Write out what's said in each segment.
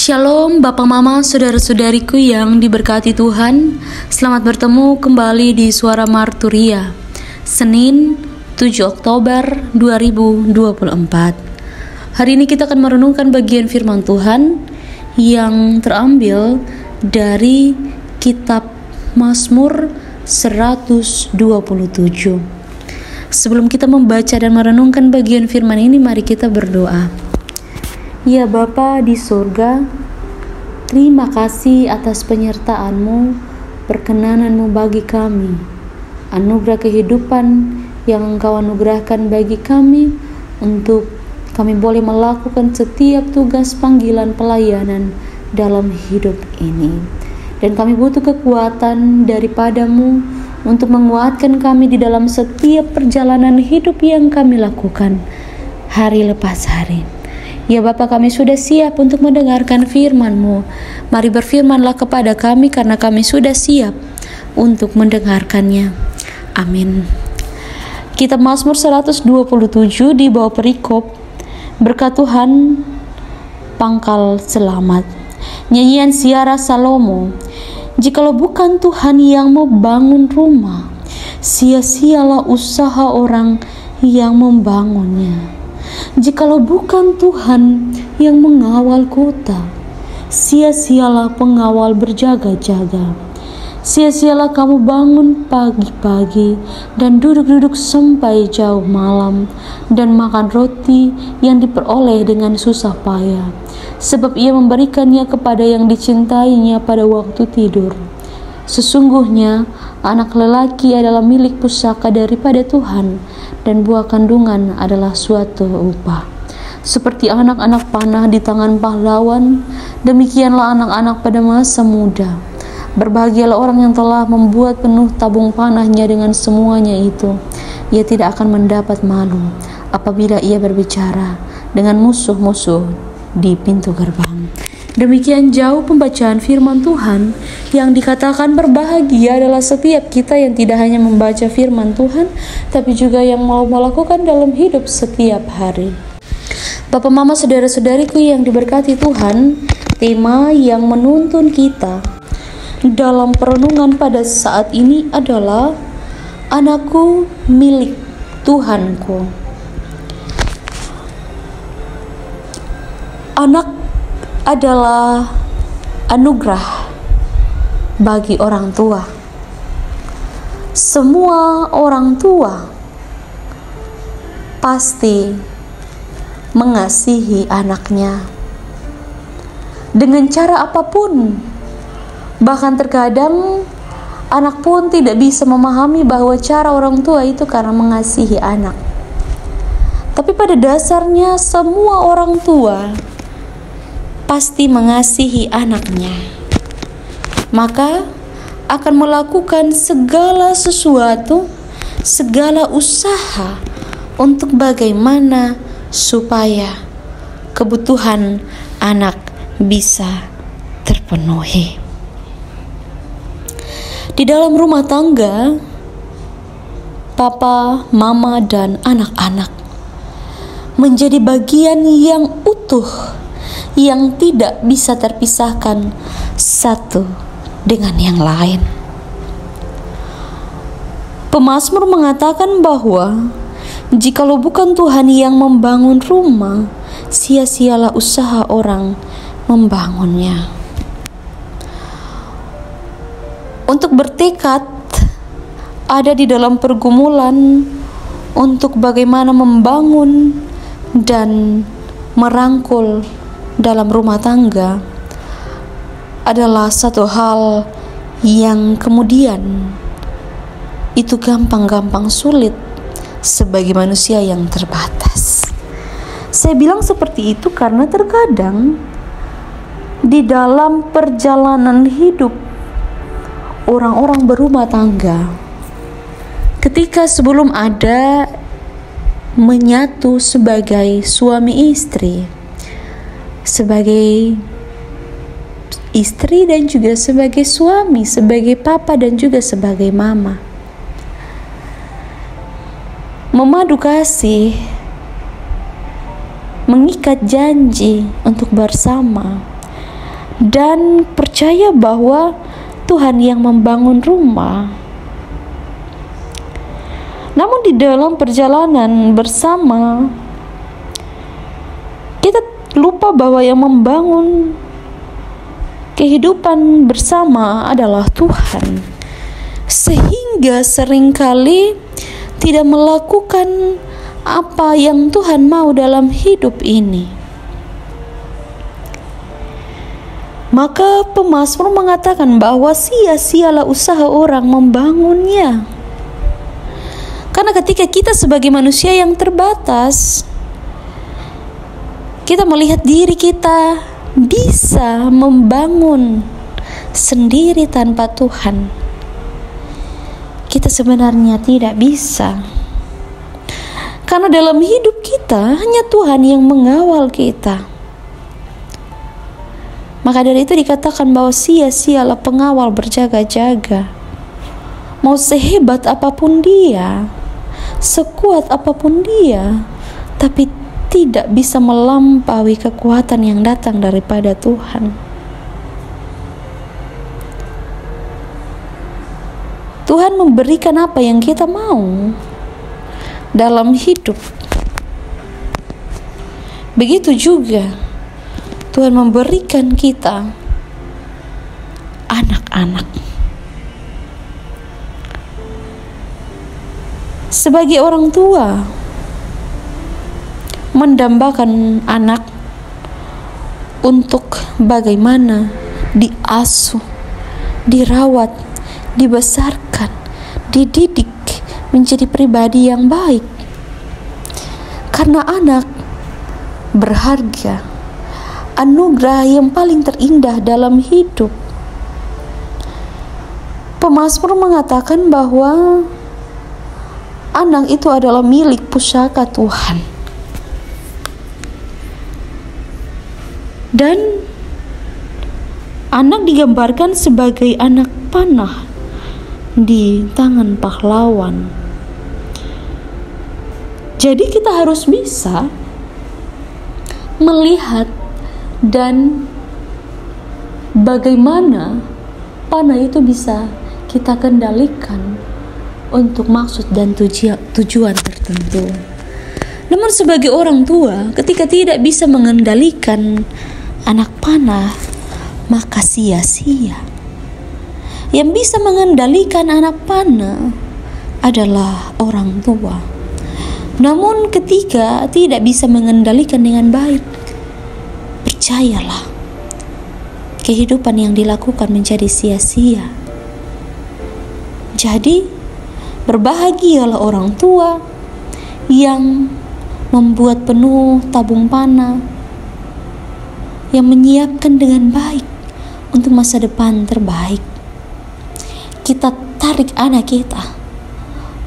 Shalom Bapak Mama, Saudara-saudariku yang diberkati Tuhan. Selamat bertemu kembali di Suara Marturia, Senin 7 Oktober 2024. Hari ini kita akan merenungkan bagian firman Tuhan yang terambil dari kitab Mazmur 127. Sebelum kita membaca dan merenungkan bagian firman ini, mari kita berdoa. Ya Bapa di surga, terima kasih atas penyertaan-Mu, perkenanan-Mu bagi kami, anugerah kehidupan yang Engkau anugerahkan bagi kami untuk kami boleh melakukan setiap tugas panggilan pelayanan dalam hidup ini. Dan kami butuh kekuatan daripada-Mu untuk menguatkan kami di dalam setiap perjalanan hidup yang kami lakukan hari lepas hari. Ya Bapa, kami sudah siap untuk mendengarkan firman-Mu. Mari berfirmanlah kepada kami karena kami sudah siap untuk mendengarkannya. Amin. Kitab Mazmur 127 di bawah perikop Berkat Tuhan Pangkal Selamat. Nyanyian Siara Salomo. Jikalau bukan Tuhan yang membangun rumah, sia-sialah usaha orang yang membangunnya. Jikalau bukan Tuhan yang mengawal kota, sia-sialah pengawal berjaga-jaga. Sia-sialah kamu bangun pagi-pagi dan duduk-duduk sampai jauh malam dan makan roti yang diperoleh dengan susah payah, sebab ia memberikannya kepada yang dicintainya pada waktu tidur. Sesungguhnya anak lelaki adalah milik pusaka daripada Tuhan, dan buah kandungan adalah suatu upah. Seperti anak-anak panah di tangan pahlawan, demikianlah anak-anak pada masa muda. Berbahagialah orang yang telah membuat penuh tabung panahnya dengan semuanya itu. Ia tidak akan mendapat malu apabila ia berbicara dengan musuh-musuh di pintu gerbang. Demikian jauh pembacaan firman Tuhan. Yang dikatakan berbahagia adalah setiap kita yang tidak hanya membaca firman Tuhan, tapi juga yang mau melakukan dalam hidup setiap hari. Bapak Mama, Saudara-saudariku yang diberkati Tuhan, tema yang menuntun kita dalam perenungan pada saat ini adalah Anakku milik Tuhanku. Anak adalah anugerah bagi orang tua. Semua orang tua pasti mengasihi anaknya dengan cara apapun. Bahkan terkadang anak pun tidak bisa memahami bahwa cara orang tua itu karena mengasihi anak. Tapi pada dasarnya semua orang tua pasti mengasihi anaknya, maka akan melakukan segala sesuatu, segala usaha untuk bagaimana supaya kebutuhan anak bisa terpenuhi. Di dalam rumah tangga, papa, mama, dan anak-anak menjadi bagian yang utuh, yang tidak bisa terpisahkan satu dengan yang lain. Pemazmur mengatakan bahwa jikalau bukan Tuhan yang membangun rumah, sia-sialah usaha orang membangunnya. Untuk bertekad ada di dalam pergumulan untuk bagaimana membangun dan merangkul dalam rumah tangga adalah satu hal yang kemudian itu gampang-gampang sulit sebagai manusia yang terbatas. Saya bilang seperti itu karena terkadang di dalam perjalanan hidup orang-orang berumah tangga, ketika sebelum ada menyatu sebagai suami istri, sebagai istri dan juga sebagai suami, sebagai papa dan juga sebagai mama, memadu kasih, mengikat janji untuk bersama, dan percaya bahwa Tuhan yang membangun rumah. Namun di dalam perjalanan bersama, kita lupa bahwa yang membangun kehidupan bersama adalah Tuhan, sehingga seringkali tidak melakukan apa yang Tuhan mau dalam hidup ini. Maka pemazmur mengatakan bahwa sia-sialah usaha orang membangunnya. Karena ketika kita sebagai manusia yang terbatas, kita melihat diri kita bisa membangun sendiri tanpa Tuhan. Kita sebenarnya tidak bisa. Karena dalam hidup kita hanya Tuhan yang mengawal kita. Maka dari itu dikatakan bahwa sia-sialah pengawal berjaga-jaga. Mau sehebat apapun dia, sekuat apapun dia, tapi tidak bisa melampaui kekuatan yang datang daripada Tuhan. Tuhan memberikan apa yang kita mau dalam hidup. Begitu juga Tuhan memberikan kita anak-anak. Sebagai orang tua, mendambakan anak untuk bagaimana diasuh, dirawat, dibesarkan, dididik menjadi pribadi yang baik. Karena anak berharga, anugerah yang paling terindah dalam hidup. Pemazmur mengatakan bahwa anak itu adalah milik pusaka Tuhan. Dan anak digambarkan sebagai anak panah di tangan pahlawan. Jadi kita harus bisa melihat dan bagaimana panah itu bisa kita kendalikan untuk maksud dan tujuan tertentu. Namun sebagai orang tua, ketika tidak bisa mengendalikan anak panah, maka sia-sia. Yang bisa mengendalikan anak panah adalah orang tua. Namun ketika tidak bisa mengendalikan dengan baik, percayalah, kehidupan yang dilakukan menjadi sia-sia. Jadi, berbahagialah orang tua yang membuat penuh tabung panah, yang menyiapkan dengan baik untuk masa depan terbaik. Kita tarik anak kita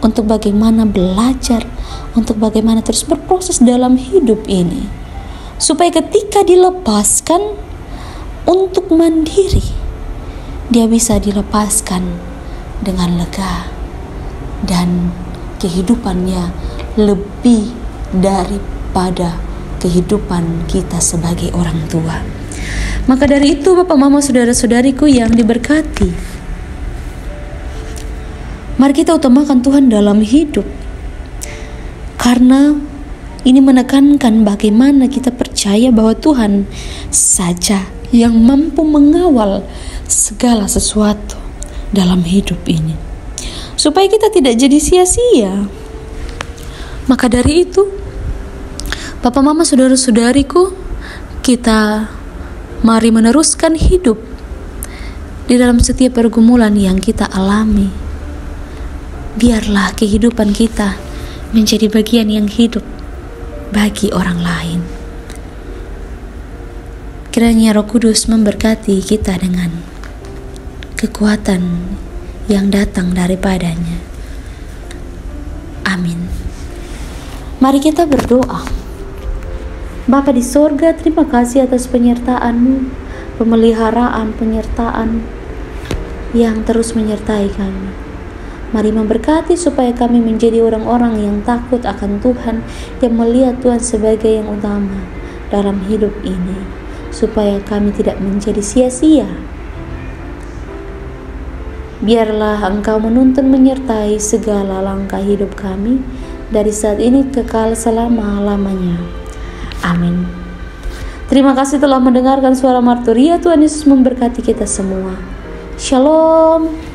untuk bagaimana belajar, untuk bagaimana terus berproses dalam hidup ini, supaya ketika dilepaskan untuk mandiri, dia bisa dilepaskan dengan lega dan kehidupannya lebih daripada kehidupan kita sebagai orang tua. Maka dari itu, Bapak, Mama, saudara-saudariku yang diberkati, mari kita utamakan Tuhan dalam hidup, karena ini menekankan bagaimana kita percaya bahwa Tuhan saja yang mampu mengawal segala sesuatu dalam hidup ini, supaya kita tidak jadi sia-sia. Maka dari itu, Bapak, Mama, saudara-saudariku, kita mari meneruskan hidup di dalam setiap pergumulan yang kita alami. Biarlah kehidupan kita menjadi bagian yang hidup bagi orang lain. Kiranya Roh Kudus memberkati kita dengan kekuatan yang datang daripadanya. Amin. Mari kita berdoa. Bapa di sorga, terima kasih atas penyertaan-Mu, pemeliharaan, penyertaan yang terus menyertai kami. Mari memberkati supaya kami menjadi orang-orang yang takut akan Tuhan, yang melihat Tuhan sebagai yang utama dalam hidup ini. supaya kami tidak menjadi sia-sia. Biarlah Engkau menuntun menyertai segala langkah hidup kami dari saat ini kekal selama-lamanya. Amin. Terima kasih telah mendengarkan suara Marturia. Tuhan Yesus memberkati kita semua. Shalom.